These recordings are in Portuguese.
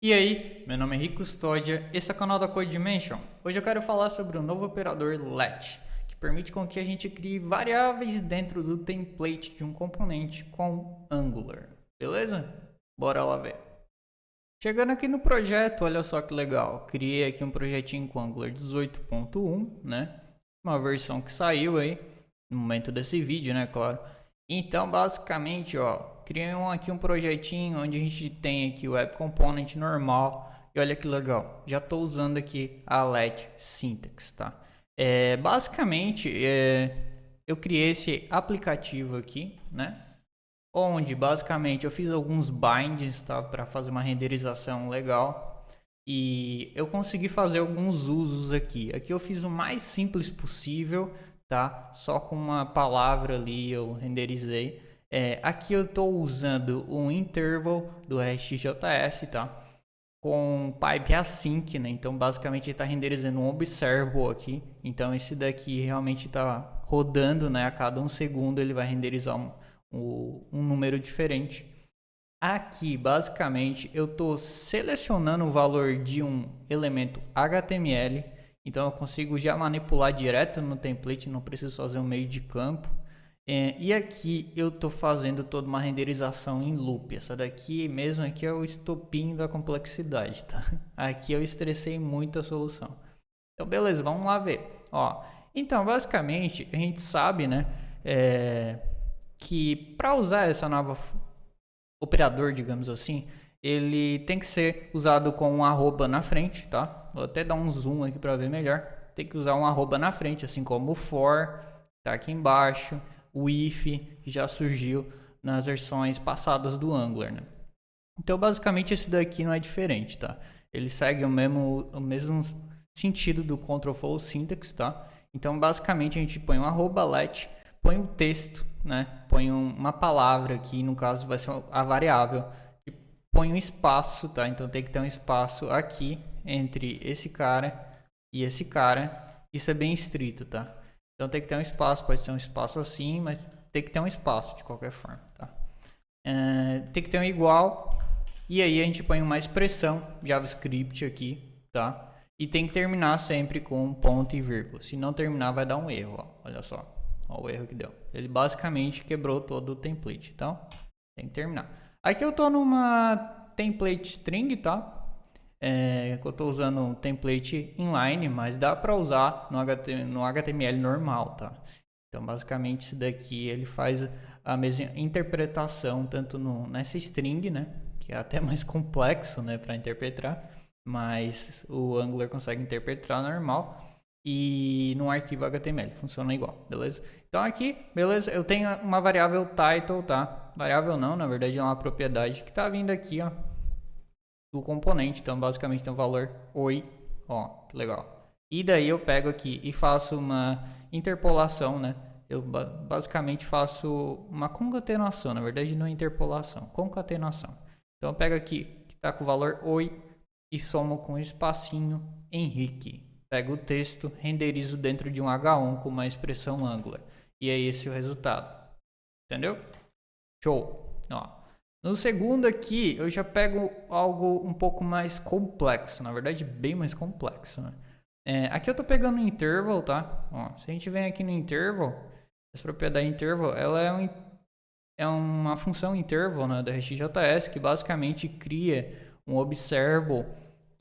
E aí, meu nome é Henrique Custódia, esse é o canal da CodeDimension. Hoje eu quero falar sobre o novo operador let, que permite com que a gente crie variáveis dentro do template de um componente com Angular, beleza? Bora lá ver. Chegando aqui no projeto, olha só que legal, criei aqui um projetinho com Angular 18.1, né? Uma versão que saiu aí, no momento desse vídeo, né, claro. Então, basicamente, ó, criei aqui um projetinho onde a gente tem aqui o Web Component normal. E olha que legal, já estou usando aqui a let syntax, tá? Basicamente, eu criei esse aplicativo aqui, né? Onde basicamente eu fiz alguns bindings, tá, para fazer uma renderização legal. E eu consegui fazer alguns usos aqui. Aqui eu fiz o mais simples possível, tá? Só com uma palavra ali eu renderizei. Aqui eu estou usando um interval do RxJS, tá? Com pipe async, né? Então basicamente ele está renderizando um observable aqui. Então esse daqui realmente está rodando, né? A cada 1 segundo ele vai renderizar um número diferente. Aqui, basicamente, eu estou selecionando o valor de um elemento HTML, então eu consigo já manipular direto no template, não preciso fazer um meio de campo. E aqui eu estou fazendo toda uma renderização em loop. Essa daqui mesmo aqui é o estopim da complexidade, tá? Aqui eu estressei muito a solução. Então, beleza, vamos lá ver. Ó, então, basicamente, a gente sabe, né, que para usar essa nova operador, digamos assim, ele tem que ser usado com um arroba na frente, tá? Vou até dar um zoom aqui para ver melhor. Tem que usar um arroba na frente, assim como o for, tá aqui embaixo, o if, que já surgiu nas versões passadas do Angular, né? Então, basicamente, esse daqui não é diferente, tá? Ele segue o mesmo sentido do control syntax, tá? Então, basicamente, a gente põe um arroba let, põe um texto, né? Põe uma palavra aqui, no caso vai ser a variável, e põe um espaço, tá? Então tem que ter um espaço aqui entre esse cara e esse cara. Isso é bem estrito, tá? Então tem que ter um espaço, pode ser um espaço assim, mas tem que ter um espaço de qualquer forma, tá? Tem que ter um igual, e aí a gente põe uma expressão JavaScript aqui, tá? E tem que terminar sempre com ponto e vírgula. Se não terminar, vai dar um erro, ó. Olha só. Olha o erro que deu. Ele basicamente quebrou todo o template. Então, tem que terminar. Aqui eu estou numa template string, tá? Eu estou usando um template inline, mas dá para usar no HTML normal, tá? Então, basicamente, isso daqui ele faz a mesma interpretação tanto nessa string, né? Que é até mais complexo, né, para interpretar. Mas o Angular consegue interpretar normal. E no arquivo HTML funciona igual, beleza? Então aqui, beleza, eu tenho uma variável title, tá? Variável não, na verdade é uma propriedade que tá vindo aqui, ó, do componente. Então basicamente tem um valor oi, ó, que legal. E daí eu pego aqui e faço uma interpolação, né? Eu basicamente faço uma concatenação, na verdade não é interpolação, concatenação. Então eu pego aqui que tá com o valor oi e somo com um espacinho Henrique. Pego o texto, renderizo dentro de um H1 com uma expressão Angular. E é esse o resultado. Entendeu? Show. Ó. No segundo aqui, eu já pego algo um pouco mais complexo. Na verdade, bem mais complexo, né? Aqui eu tô pegando um interval, tá? Ó, se a gente vem aqui no interval, essa propriedade interval, ela é uma função interval, né, da RxJS que basicamente cria um observable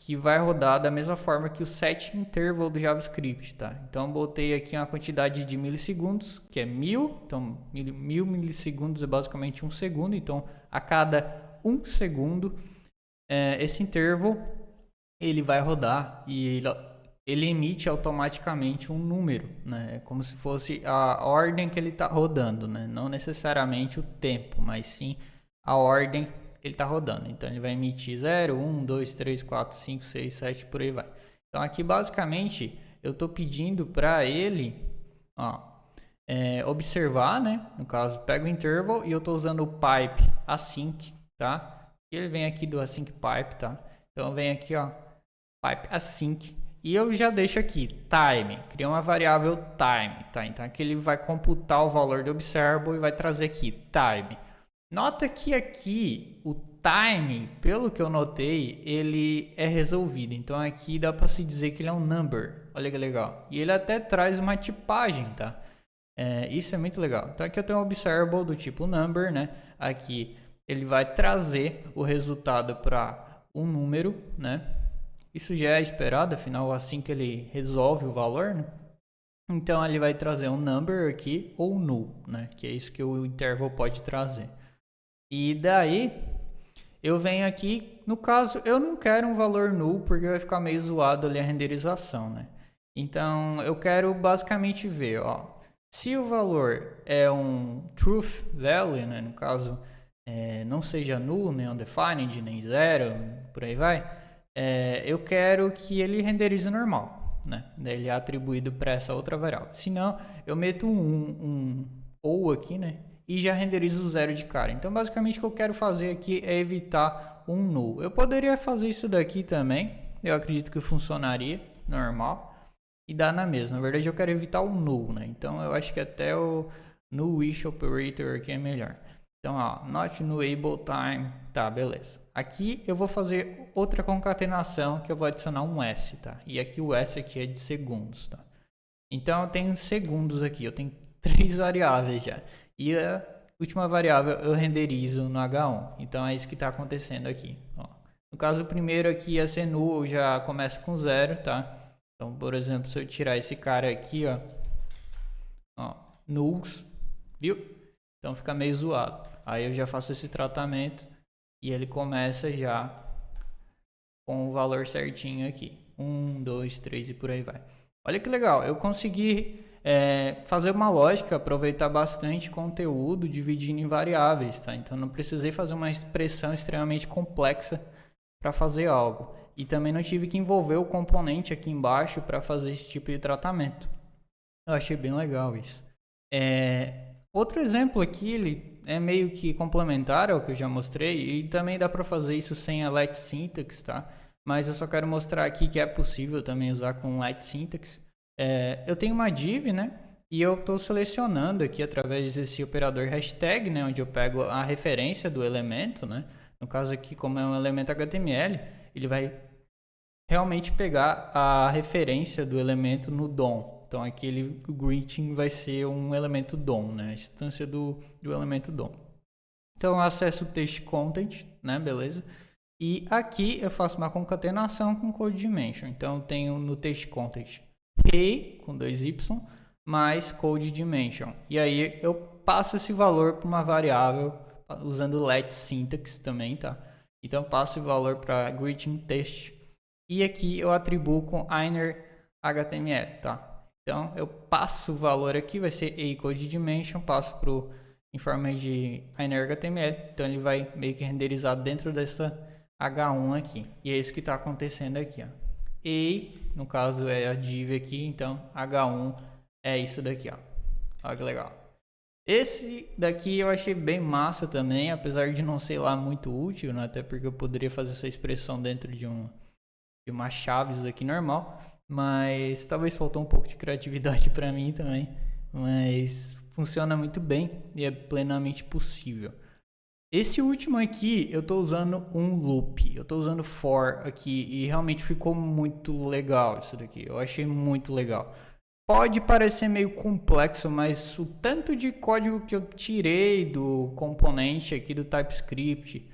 que vai rodar da mesma forma que o setInterval do JavaScript, tá? Então eu botei aqui uma quantidade de milissegundos, que é 1000, então 1000 milissegundos é basicamente 1 segundo, então a cada 1 segundo esse interval ele vai rodar e ele emite automaticamente um número, né? É como se fosse a ordem que ele está rodando, né? Não necessariamente o tempo, mas sim a ordem ele está rodando. Então ele vai emitir 0, 1, 2, 3, 4, 5, 6, 7, por aí vai. Então aqui basicamente eu estou pedindo para ele observar, né? No caso, pega o interval e eu estou usando o pipe async, tá? E ele vem aqui do async pipe, tá? Então vem aqui, ó, pipe async. E eu já deixo aqui time, cria uma variável time, tá? Então aqui ele vai computar o valor do observable e vai trazer aqui time. Nota que aqui o time, pelo que eu notei, ele é resolvido. Então aqui dá para se dizer que ele é um number. Olha que legal. E ele até traz uma tipagem, tá? Isso é muito legal. Então aqui eu tenho um observable do tipo number, né? Aqui ele vai trazer o resultado para um número, né? Isso já é esperado, afinal assim que ele resolve o valor, né? Então ele vai trazer um number aqui ou null, né? Que é isso que o interval pode trazer. E daí eu venho aqui, no caso eu não quero um valor null porque vai ficar meio zoado ali a renderização, né? Então eu quero basicamente ver, ó, se o valor é um truth value, né? No caso não seja null, nem undefined, nem zero, por aí vai, eu quero que ele renderize normal, né? Ele é atribuído para essa outra variável. Se não, eu meto um ou aqui, né? E já renderizo o zero de cara. Então, basicamente, o que eu quero fazer aqui é evitar um null. Eu poderia fazer isso daqui também. Eu acredito que funcionaria normal. E dá na mesma. Na verdade, eu quero evitar o null, né? Então, eu acho que até o null-ish operator aqui é melhor. Então, ó, not nullable time. Tá, beleza. Aqui eu vou fazer outra concatenação que eu vou adicionar um S, tá? E aqui o S aqui é de segundos, tá? Então, eu tenho segundos aqui. Eu tenho 3 variáveis já. E a última variável eu renderizo no H1. Então é isso que está acontecendo aqui. Ó. No caso, o primeiro aqui ia ser null, já começa com 0, tá? Então, por exemplo, se eu tirar esse cara aqui, ó nulls, viu? Então fica meio zoado. Aí eu já faço esse tratamento e ele começa já com o valor certinho aqui. 1, 2, 3 e por aí vai. Olha que legal, eu consegui fazer uma lógica, aproveitar bastante conteúdo, dividindo em variáveis, tá? Então não precisei fazer uma expressão extremamente complexa para fazer algo. E também não tive que envolver o componente aqui embaixo para fazer esse tipo de tratamento. Eu achei bem legal isso. Outro exemplo aqui, ele é meio que complementar ao que eu já mostrei, e também dá para fazer isso sem a let syntax, tá? Mas eu só quero mostrar aqui que é possível também usar com let syntax. Eu tenho uma div, né? E eu estou selecionando aqui através desse operador hashtag, né? Onde eu pego a referência do elemento, né? No caso aqui, como é um elemento HTML, ele vai realmente pegar a referência do elemento no DOM. Então aqui o greeting vai ser um elemento DOM, né? A instância do elemento DOM. Então eu acesso o text content, né? Beleza? E aqui eu faço uma concatenação com code dimension. Então eu tenho no text content hey, com 2y, mais code dimension. E aí eu passo esse valor para uma variável usando let syntax também, tá? Então eu passo o valor para greeting text e aqui eu atribuo com inner HTML, tá? Então eu passo o valor aqui, vai ser a code dimension, passo para o em forma de inner HTML, então ele vai meio que renderizar dentro dessa H1 aqui. E é isso que está acontecendo aqui, ó. E, no caso, é a div aqui, então H1 é isso daqui, ó. Olha que legal. Esse daqui eu achei bem massa também, apesar de não ser lá muito útil, né? Até porque eu poderia fazer essa expressão dentro de uma chaves aqui normal, mas talvez faltou um pouco de criatividade para mim também, mas funciona muito bem e é plenamente possível. Esse último aqui, eu estou usando um loop, eu estou usando for aqui e realmente ficou muito legal isso daqui, eu achei muito legal. Pode parecer meio complexo, mas o tanto de código que eu tirei do componente aqui do TypeScript,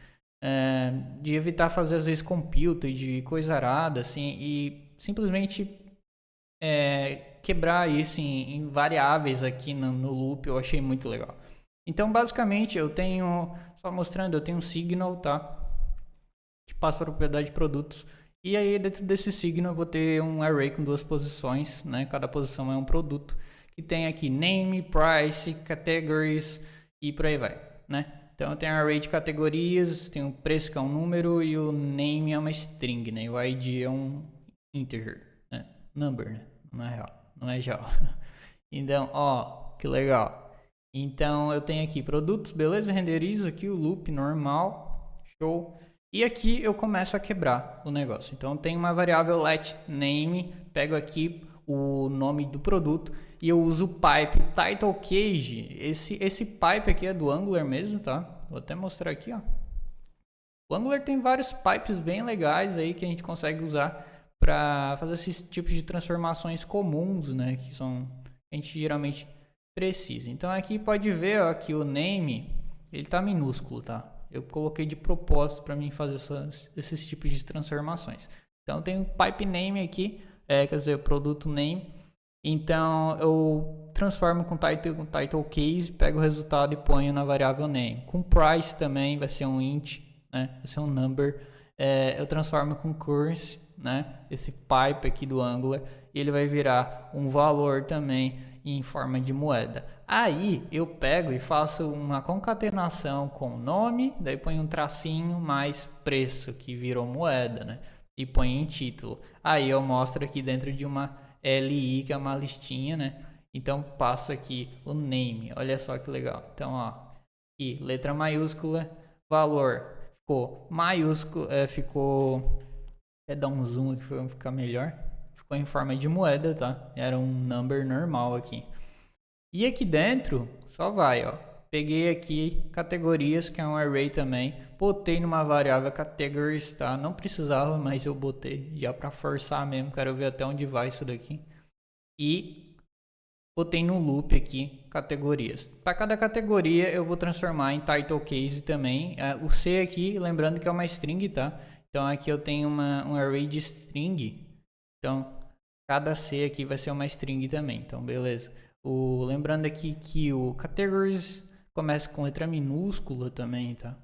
de evitar fazer às vezes compute, de coisa arada, assim, e simplesmente quebrar isso em variáveis aqui no loop, eu achei muito legal. Então, basicamente, eu tenho, só mostrando, eu tenho um signal, tá? Que passa para a propriedade de produtos. E aí, dentro desse signal, eu vou ter um array com 2 posições, né? Cada posição é um produto. Que tem aqui name, price, categories e por aí vai, né? Então, eu tenho um array de categorias, tem o preço que é um número e o name é uma string, né? E o ID é um integer, né? Number, né? Não é real. Então, ó, que legal. Então eu tenho aqui produtos, beleza? Renderizo aqui o loop normal, show. E aqui eu começo a quebrar o negócio. Então eu tenho uma variável let name, pego aqui o nome do produto e eu uso o pipe title cage. Esse pipe aqui é do Angular mesmo, tá? Vou até mostrar aqui, ó. O Angular tem vários pipes bem legais aí que a gente consegue usar para fazer esses tipos de transformações comuns, né? Que são a gente geralmente precisa. Então aqui pode ver, ó, que o name ele tá minúsculo, tá? Eu coloquei de propósito para mim fazer esses tipos de transformações. Então tem um pipe name aqui, quer dizer, o produto name. Então eu transformo com title case, pego o resultado e ponho na variável name. Com price também vai ser um int, né? Vai ser um number. Eu transformo com currency, né? Esse pipe aqui do Angular, e ele vai virar um valor também em forma de moeda. Aí eu pego e faço uma concatenação com nome, daí ponho um tracinho mais preço, que virou moeda, né? E ponho em título. Aí eu mostro aqui dentro de uma LI, que é uma listinha, né? Então passo aqui o name. Olha só que legal. Então, ó, aqui, letra maiúscula, valor ficou maiúsculo, ficou, dar um zoom aqui para ficar melhor. Ficou em forma de moeda, tá? Era um number normal aqui. E aqui dentro, só vai, ó. Peguei aqui categorias, que é um array também. Botei numa variável categories, tá? Não precisava, mas eu botei já para forçar mesmo. Quero ver até onde vai isso daqui. E botei no loop aqui categorias. Para cada categoria eu vou transformar em title case também. O C aqui, lembrando que é uma string, tá? Então aqui eu tenho um array de string. Então cada C aqui vai ser uma string também. Então beleza. Lembrando aqui que o categories começa com letra minúscula também, tá?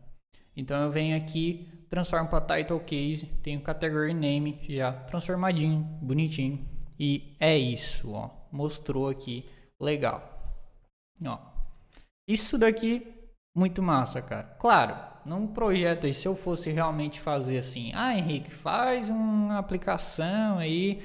Então eu venho aqui, transformo para title case, tenho category name já transformadinho, bonitinho. E é isso, ó. Mostrou aqui, legal. Ó. Isso daqui, muito massa, cara. Claro, num projeto aí, se eu fosse realmente fazer assim, Henrique, faz uma aplicação aí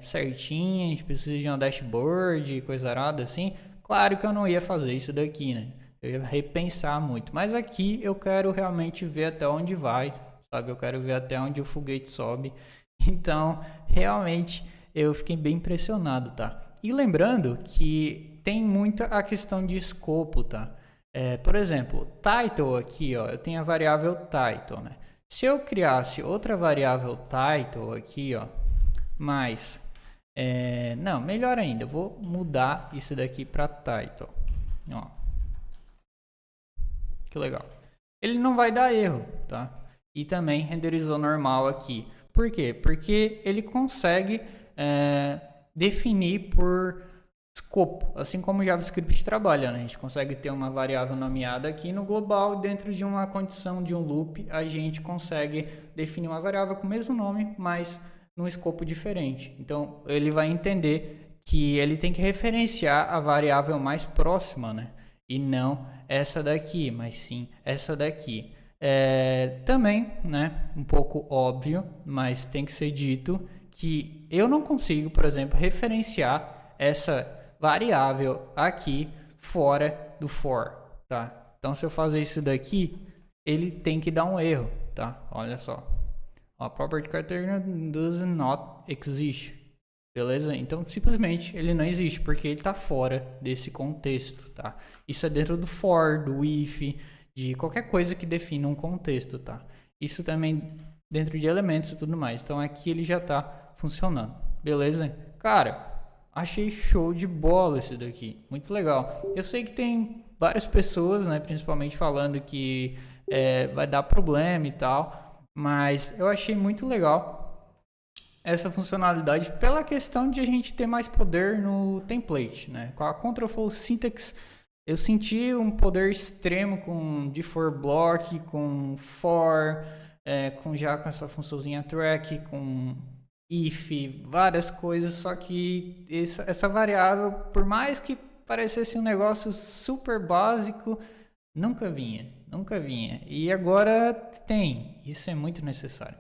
certinha, a gente precisa de uma dashboard, coisa arada assim. Claro que eu não ia fazer isso daqui, né? Eu ia repensar muito. Mas aqui eu quero realmente ver até onde vai, sabe? Eu quero ver até onde o foguete sobe. Então, realmente, eu fiquei bem impressionado, tá? E lembrando que tem muita a questão de escopo, tá? Por exemplo, title aqui, ó, eu tenho a variável title, né? Se eu criasse outra variável title aqui, ó, mas não, melhor ainda, eu vou mudar isso daqui para title, ó, que legal. Ele não vai dar erro, tá? E também renderizou normal aqui. Por quê? Porque ele consegue definir por escopo, assim como o JavaScript trabalha, né? A gente consegue ter uma variável nomeada aqui no global, dentro de uma condição de um loop, a gente consegue definir uma variável com o mesmo nome, mas num escopo diferente. Então, ele vai entender que ele tem que referenciar a variável mais próxima, né? E não essa daqui, mas sim essa daqui. Também, né? Um pouco óbvio, mas tem que ser dito que eu não consigo, por exemplo, referenciar essa variável aqui fora do for, tá? Então, se eu fazer isso daqui, ele tem que dar um erro, tá? Olha só. A property criterion does not exist. Beleza? Então, simplesmente, ele não existe, porque ele está fora desse contexto, tá? Isso é dentro do for, do if, de qualquer coisa que defina um contexto, tá? Isso também dentro de elementos e tudo mais. Então, aqui ele já está funcionando. Beleza? Cara, achei show de bola esse daqui. Muito legal. Eu sei que tem várias pessoas, né, principalmente falando que vai dar problema e tal, mas eu achei muito legal essa funcionalidade pela questão de a gente ter mais poder no template, né? Com a Control Syntax eu senti um poder extremo de for block, com for, com essa funçãozinha track, com if, várias coisas, só que essa variável, por mais que parecesse um negócio super básico, nunca vinha. E agora tem, isso é muito necessário.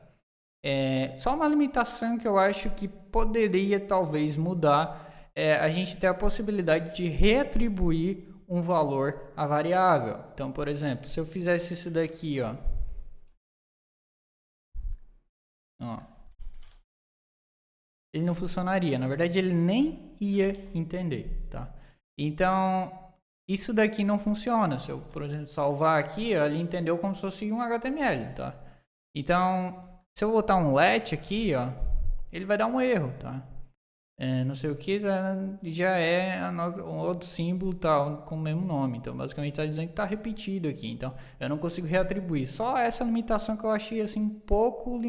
Só uma limitação que eu acho que poderia talvez mudar a gente ter a possibilidade de reatribuir um valor à variável. Então, por exemplo, se eu fizesse isso daqui, ó, ele não funcionaria. Na verdade, ele nem ia entender, tá? Então, isso daqui não funciona. Se eu, por exemplo, salvar aqui, ele entendeu como se fosse um HTML, tá? Então, se eu botar um let aqui, ó, ele vai dar um erro, tá? Não sei o que, já é um outro símbolo tal, com o mesmo nome. Então, basicamente, está dizendo que está repetido aqui. Então, eu não consigo reatribuir. Só essa limitação que eu achei assim um pouco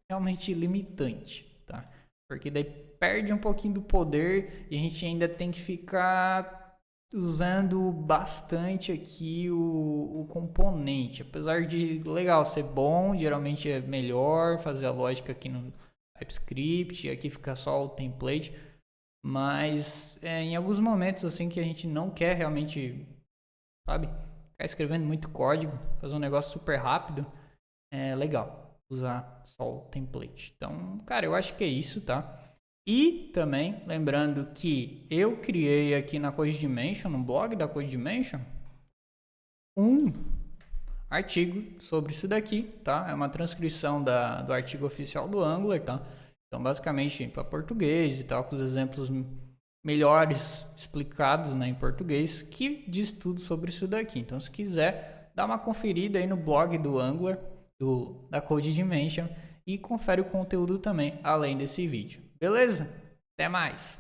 realmente limitante, tá? Porque daí perde um pouquinho do poder e a gente ainda tem que ficar usando bastante aqui o componente. Apesar de legal ser bom, geralmente é melhor fazer a lógica aqui no TypeScript, aqui fica só o template, mas em alguns momentos assim que a gente não quer realmente, sabe, ficar escrevendo muito código, fazer um negócio super rápido, é legal usar só o template. Então, cara, eu acho que é isso, tá? E também, lembrando que eu criei aqui na CodeDimension, no blog da CodeDimension, um artigo sobre isso daqui, tá? É uma transcrição do artigo oficial do Angular, tá? Então, basicamente, para português e tal, com os exemplos melhores explicados, né, em português, que diz tudo sobre isso daqui. Então, se quiser, dá uma conferida aí no blog do Angular, da CodeDimension, e confere o conteúdo também, além desse vídeo. Beleza? Até mais!